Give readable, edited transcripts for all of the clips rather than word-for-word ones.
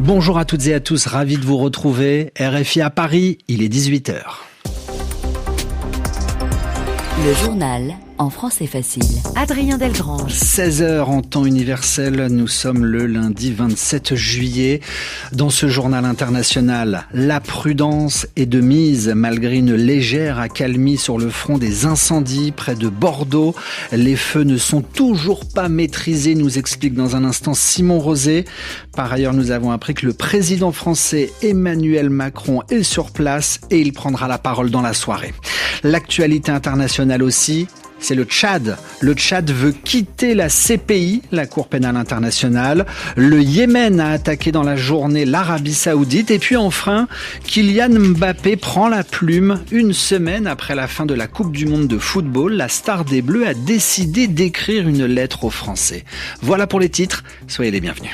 Bonjour à toutes et à tous, ravi de vous retrouver. RFI à Paris, il est 18h. Le journal en français facile. Adrien Delgrange. 16h en temps universel, nous sommes le lundi 27 juillet. Dans ce journal international, la prudence est de mise malgré une légère accalmie sur le front des incendies près de Bordeaux. Les feux ne sont toujours pas maîtrisés, nous explique dans un instant Simon Rosé. Par ailleurs, nous avons appris que le président français Emmanuel Macron est sur place et il prendra la parole dans la soirée. L'actualité internationale aussi, c'est le Tchad. Le Tchad veut quitter la CPI, la Cour pénale internationale. Le Yémen a attaqué dans la journée l'Arabie Saoudite. Et puis enfin, Kylian Mbappé prend la plume. Une semaine après la fin de la Coupe du Monde de football, la star des Bleus a décidé d'écrire une lettre aux Français. Voilà pour les titres. Soyez les bienvenus.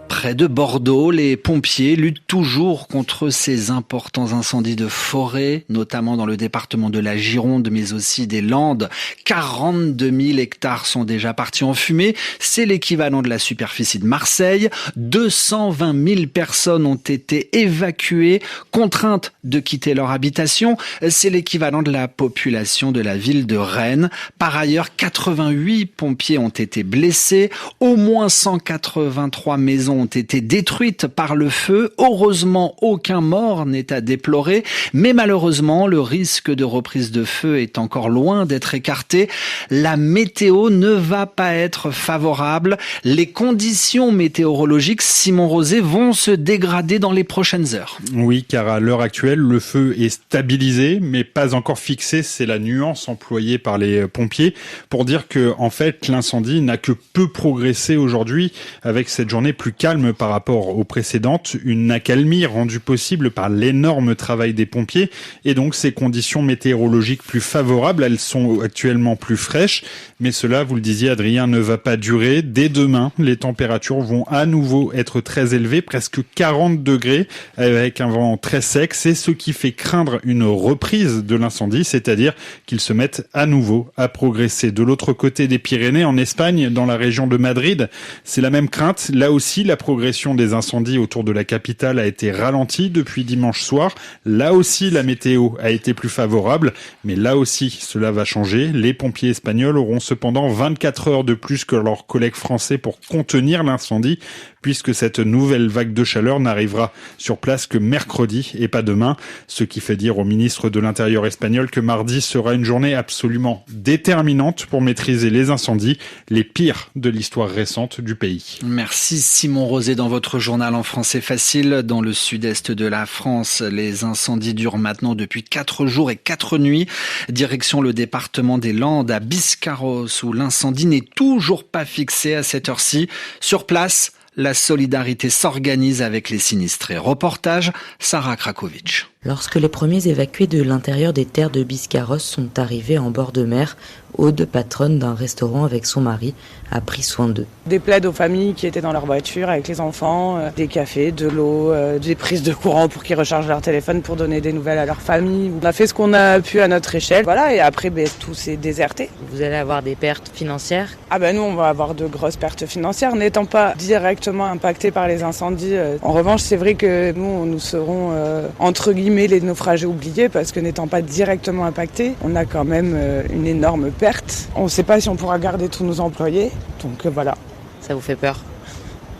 Près de Bordeaux, les pompiers luttent toujours contre ces importants incendies de forêt, notamment dans le département de la Gironde, mais aussi des Landes. 42 000 hectares sont déjà partis en fumée. C'est l'équivalent de la superficie de Marseille. 220 000 personnes ont été évacuées, contraintes de quitter leur habitation. C'est l'équivalent de la population de la ville de Rennes. Par ailleurs, 88 pompiers ont été blessés. Au moins 183 maisons ont été détruites par le feu. Heureusement, aucun mort n'est à déplorer, mais malheureusement, le risque de reprise de feu est encore loin d'être écarté. La météo ne va pas être favorable. Les conditions météorologiques, Simon Rosé, vont se dégrader dans les prochaines heures. Oui, car à l'heure actuelle, le feu est stabilisé, mais pas encore fixé. C'est la nuance employée par les pompiers pour dire que, en fait, l'incendie n'a que peu progressé aujourd'hui avec cette journée plus calme par rapport aux précédentes, une accalmie rendue possible par l'énorme travail des pompiers et donc ces conditions météorologiques plus favorables, elles sont actuellement plus fraîches, mais cela, vous le disiez Adrien, ne va pas durer. Dès demain, les températures vont à nouveau être très élevées, presque 40 degrés, avec un vent très sec. C'est ce qui fait craindre une reprise de l'incendie, c'est-à-dire qu'ils se mettent à nouveau à progresser. De l'autre côté des Pyrénées, en Espagne, dans la région de Madrid, c'est la même crainte. Là aussi, la progression des incendies autour de la capitale a été ralentie depuis dimanche soir. Là aussi, la météo a été plus favorable, mais là aussi, cela va changer. Les pompiers espagnols auront cependant 24 heures de plus que leurs collègues français pour contenir l'incendie, puisque cette nouvelle vague de chaleur n'arrivera sur place que mercredi et pas demain, ce qui fait dire au ministre de l'Intérieur espagnol que mardi sera une journée absolument déterminante pour maîtriser les incendies, les pires de l'histoire récente du pays. Merci Simon Rosé dans votre journal en français facile. Dans le sud-est de la France, les incendies durent maintenant depuis 4 jours et 4 nuits. Direction le département des Landes à Biscarrosse où l'incendie n'est toujours pas fixé à cette heure-ci. Sur place, la solidarité s'organise avec les sinistrés. Reportage, Sarah Krakovic. Lorsque les premiers évacués de l'intérieur des terres de Biscarrosse sont arrivés en bord de mer, Aude, patronne d'un restaurant avec son mari, a pris soin d'eux. Des plaides aux familles qui étaient dans leur voiture avec les enfants, des cafés, de l'eau, des prises de courant pour qu'ils rechargent leur téléphone pour donner des nouvelles à leur famille. On a fait ce qu'on a pu à notre échelle. Voilà, et après tout s'est déserté. Vous allez avoir des pertes financières ? Nous on va avoir de grosses pertes financières, n'étant pas directement impactés par les incendies. En revanche, c'est vrai que nous serons entre guillemets les naufragés oubliés parce que n'étant pas directement impactés, on a quand même une énorme perte. On ne sait pas si on pourra garder tous nos employés, donc voilà. Ça vous fait peur ?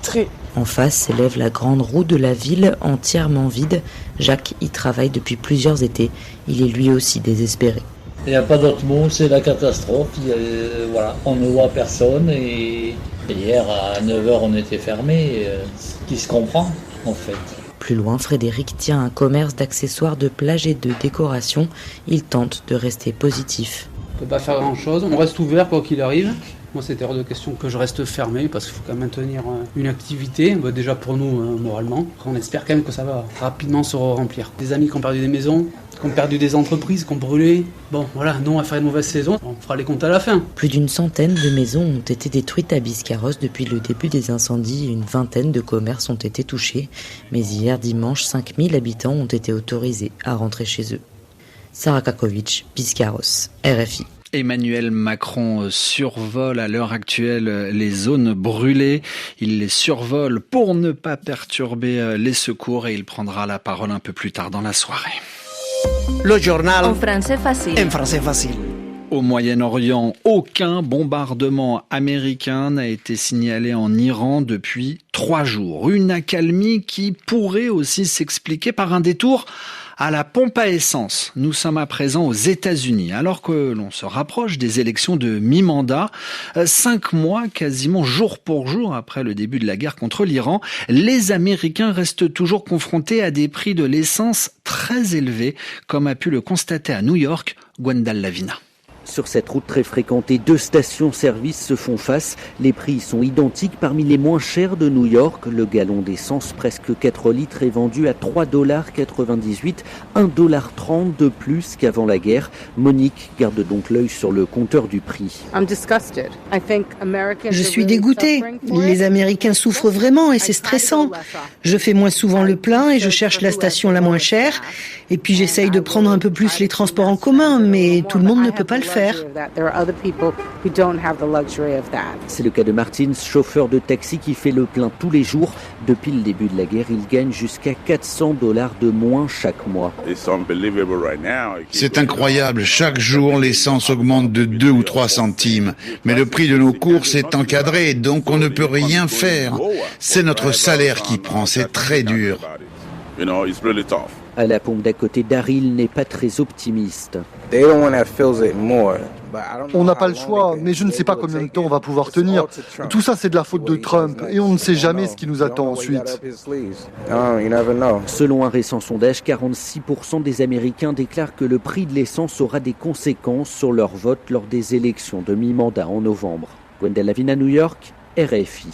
Très. En face s'élève la grande roue de la ville, entièrement vide. Jacques y travaille depuis plusieurs étés. Il est lui aussi désespéré. Il n'y a pas d'autre mot, c'est la catastrophe. Voilà, on ne voit personne et hier à 9h on était fermé, ce qui se comprend en fait. Plus loin, Frédéric tient un commerce d'accessoires de plage et de décoration. Il tente de rester positif. On ne peut pas faire grand-chose, on reste ouvert quoi qu'il arrive. Moi, c'était hors de question que je reste fermé parce qu'il faut quand même maintenir une activité, déjà pour nous moralement. On espère quand même que ça va rapidement se remplir. Des amis qui ont perdu des maisons, qui ont perdu des entreprises, qui ont brûlé. Bon, voilà, nous on va faire une mauvaise saison, on fera les comptes à la fin. Plus d'une centaine de maisons ont été détruites à Biscarrosse depuis le début des incendies et une vingtaine de commerces ont été touchés. Mais hier dimanche, 5000 habitants ont été autorisés à rentrer chez eux. Sarah Krakovic, Biscarrosse, RFI. Emmanuel Macron survole à l'heure actuelle les zones brûlées. Il les survole pour ne pas perturber les secours et il prendra la parole un peu plus tard dans la soirée. Le journal En français facile. en français facile. Au Moyen-Orient, aucun bombardement américain n'a été signalé en Iran depuis 3 jours. Une accalmie qui pourrait aussi s'expliquer par un détour à la pompe à essence. Nous sommes à présent aux États-Unis, alors que l'on se rapproche des élections de mi-mandat. 5 mois, quasiment jour pour jour après le début de la guerre contre l'Iran, les Américains restent toujours confrontés à des prix de l'essence très élevés, comme a pu le constater à New York, Gwendal Lavina. Sur cette route très fréquentée, 2 stations-service se font face. Les prix sont identiques parmi les moins chers de New York. Le gallon d'essence, presque 4 litres, est vendu à $3,98, $1,30 de plus qu'avant la guerre. Monique garde donc l'œil sur le compteur du prix. Je suis dégoûtée. Les Américains souffrent vraiment et c'est stressant. Je fais moins souvent le plein et je cherche la station la moins chère. Et puis j'essaye de prendre un peu plus les transports en commun, mais tout le monde ne peut pas le faire. C'est le cas de Martins, chauffeur de taxi qui fait le plein tous les jours. Depuis le début de la guerre, il gagne jusqu'à $400 de moins chaque mois. C'est incroyable. Chaque jour, l'essence augmente de 2 ou 3 centimes. Mais le prix de nos courses est encadré, donc on ne peut rien faire. C'est notre salaire qui prend. C'est très dur. À la pompe d'à côté, Daryl n'est pas très optimiste. On n'a pas le choix, mais je ne sais pas combien de temps on va pouvoir tenir. Tout ça, c'est de la faute de Trump et on ne sait jamais ce qui nous attend ensuite. Selon un récent sondage, 46% des Américains déclarent que le prix de l'essence aura des conséquences sur leur vote lors des élections de mi-mandat en novembre. Gwendal Lavina, New York, RFI.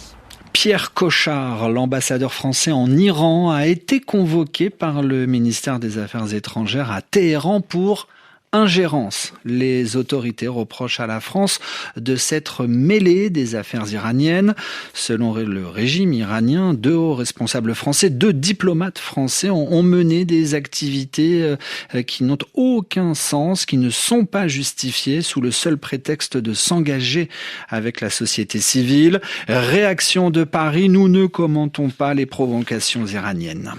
Pierre Cochard, l'ambassadeur français en Iran, a été convoqué par le ministère des Affaires étrangères à Téhéran pour ingérence. Les autorités reprochent à la France de s'être mêlée des affaires iraniennes. Selon le régime iranien, 2 hauts responsables français, 2 diplomates français ont mené des activités qui n'ont aucun sens, qui ne sont pas justifiées sous le seul prétexte de s'engager avec la société civile. Réaction de Paris, nous ne commentons pas les provocations iraniennes.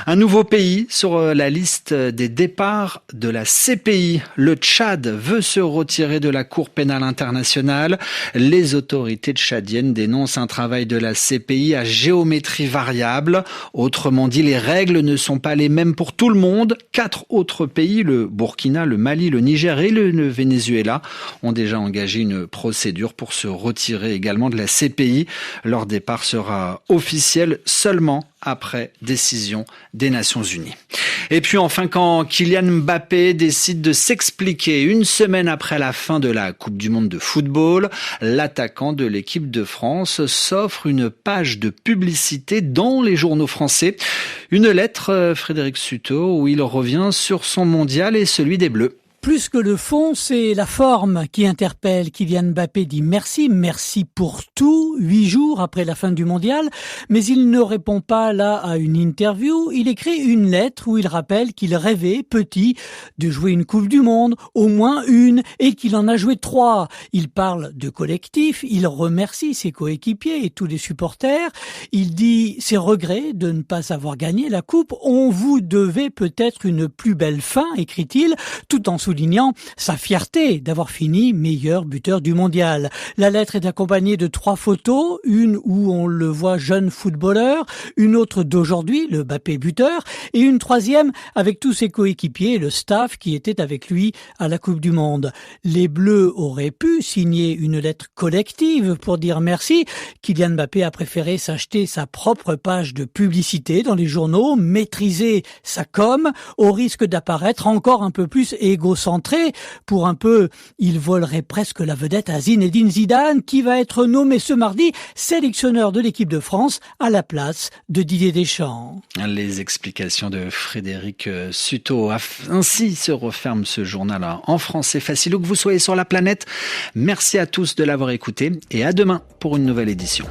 Un nouveau pays sur la liste des départs de la CPI. Le Tchad veut se retirer de la Cour pénale internationale. Les autorités tchadiennes dénoncent un travail de la CPI à géométrie variable. Autrement dit, les règles ne sont pas les mêmes pour tout le monde. 4 autres pays, le Burkina, le Mali, le Niger et le Venezuela, ont déjà engagé une procédure pour se retirer également de la CPI. Leur départ sera officiel seulement après décision des Nations Unies. Et puis enfin, quand Kylian Mbappé décide de s'expliquer 1 semaine après la fin de la Coupe du Monde de football, l'attaquant de l'équipe de France s'offre une page de publicité dans les journaux français. Une lettre, Frédéric Sutot, où il revient sur son mondial et celui des Bleus. Plus que le fond, c'est la forme qui interpelle. Kylian Mbappé dit merci pour tout, 8 jours après la fin du mondial, mais il ne répond pas là à une interview. Il écrit une lettre où il rappelle qu'il rêvait, petit, de jouer une Coupe du Monde, au moins une, et qu'il en a joué 3. Il parle de collectif, il remercie ses coéquipiers et tous les supporters. Il dit ses regrets de ne pas avoir gagné la Coupe. On vous devait peut-être une plus belle fin, écrit-il, tout en soulignant sa fierté d'avoir fini meilleur buteur du mondial. La lettre est accompagnée de 3 photos, une où on le voit jeune footballeur, une autre d'aujourd'hui, le Mbappé buteur, et une 3e avec tous ses coéquipiers et le staff qui était avec lui à la Coupe du Monde. Les Bleus auraient pu signer une lettre collective pour dire merci. Kylian Mbappé a préféré s'acheter sa propre page de publicité dans les journaux, maîtriser sa com, au risque d'apparaître encore un peu plus égocentré. Pour un peu, il volerait presque la vedette à Zinedine Zidane, qui va être nommé ce mardi sélectionneur de l'équipe de France à la place de Didier Deschamps. Les explications de Frédéric Sutot. Ainsi se referme ce journal en français facile, où que vous soyez sur la planète. Merci à tous de l'avoir écouté et à demain pour une nouvelle édition.